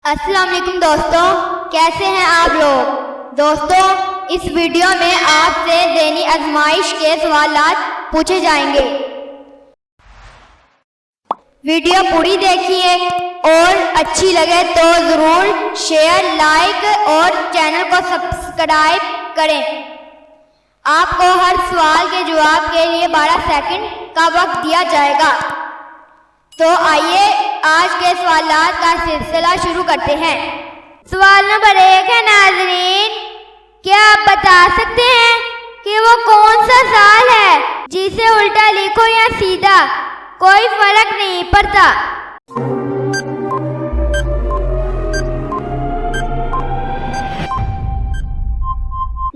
अस्सलाम वालेकुम दोस्तों, कैसे हैं आप लोग। दोस्तों, इस वीडियो में आपसे ज़हनी आजमाइश के सवालात पूछे जाएंगे। वीडियो पूरी देखिए और अच्छी लगे तो ज़रूर शेयर, लाइक और चैनल को सब्सक्राइब करें। आपको हर सवाल के जवाब के लिए 12 सेकंड का वक्त दिया जाएगा। तो आइए आज के सवालात का सिलसिला शुरू करते हैं। सवाल नंबर 1 है नाज़रीन, क्या आप बता सकते हैं कि वो कौन सा साल है जिसे उल्टा लिखो या सीधा कोई फर्क नहीं पड़ता।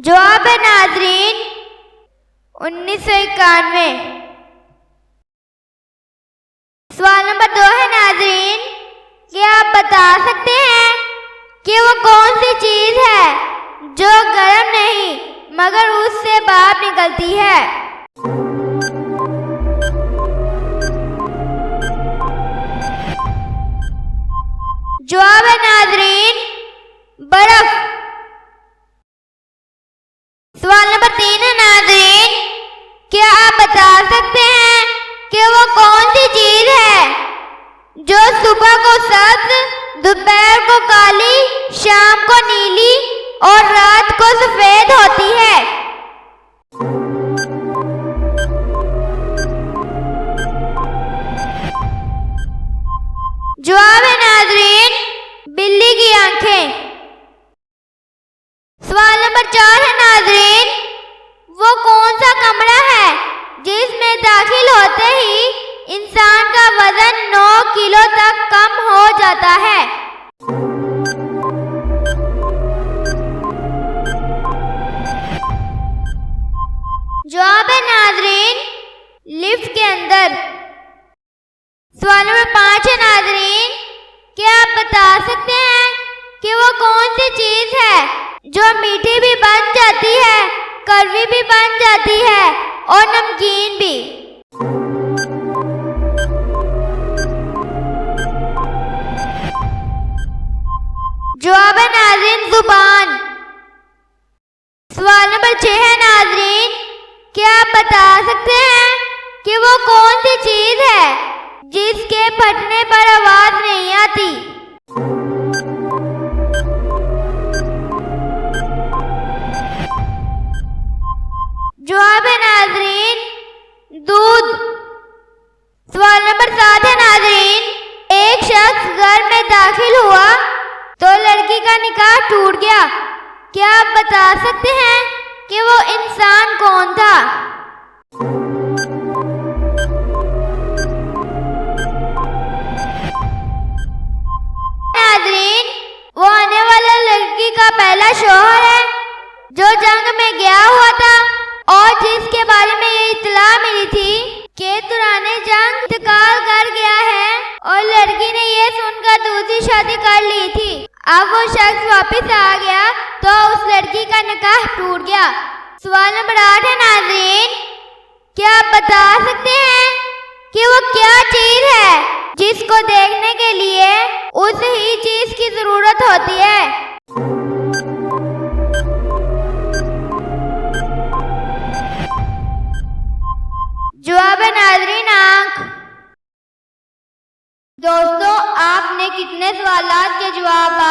जवाब है नाज़रीन 1991। सवाल नंबर 2 है नाज़रीन, क्या आप बता सकते हैं कि वो कौन सी चीज़ है जो गर्म नहीं मगर उससे भाप निकलती है। जवाब है नाज़रीन बर्फ। सवाल नंबर 3 है नाज़रीन, क्या आप बता सकते हैं कि वो कौन सी चीज है जो सुबह को सब्ज, दोपहर को काली, शाम को नीली और रात को सफेद होती है। जवाब है नाज़रीन बिल्ली की आंखें। सवाल नंबर 4 है नाज़रीन, वो कौन सा कमरा है जिसमें दाखिल होते ही इंसान का वजन 9 किलो तक कम हो जाता है। जवाब है नाज़रीन लिफ्ट के अंदर। सवाल नंबर 5 है नाज़रीन, क्या आप बता सकते हैं कि वो कौन सी चीज है जो मीठी भी बन जाती है, कड़वी भी बन जाती है और नमकीन भी। जवाब है नाज़रीन जुबान। सवाल नंबर 6 है नाज़रीन, क्या आप बता सकते हैं कि वो कौन सी चीज है जिसके फटने पर आवाज नहीं आती। जवाब है नाज़रीन दूध। सवाल नंबर 7 है नाज़रीन, एक शख्स घर में दाखिल हुआ तो लड़की का निकाह टूट गया। क्या आप बता सकते हैं कि वो इंसान कौन था। नाज़रीन वो आने वाला लड़की का पहला शौहर है जो जंग में गया हुआ था और जिसके बारे में ये इत्तला मिली थी कि दुराने जंग इंतकाल कर गया है और लड़की ने ये सुनकर दूसरी शादी कर ली थी। अब वो शख्स वापस आ गया तो उस लड़की का निकाह टूट गया। सवाल नंबर 8 है नाज़रीन, क्या आप बता सकते हैं कि वो क्या चीज है जिसको देखने के लिए उस ही चीज की जरूरत होती है। जवाब है नाज़रीन आँख। दोस्तों, आपने कितने सवालात के जवाब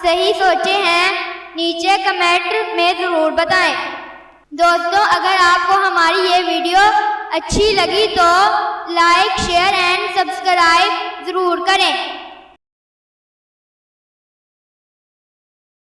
सही सोचे हैं नीचे कमेंट में ज़रूर बताएं। दोस्तों, अगर आपको हमारी ये वीडियो अच्छी लगी तो लाइक, शेयर एंड सब्सक्राइब ज़रूर करें।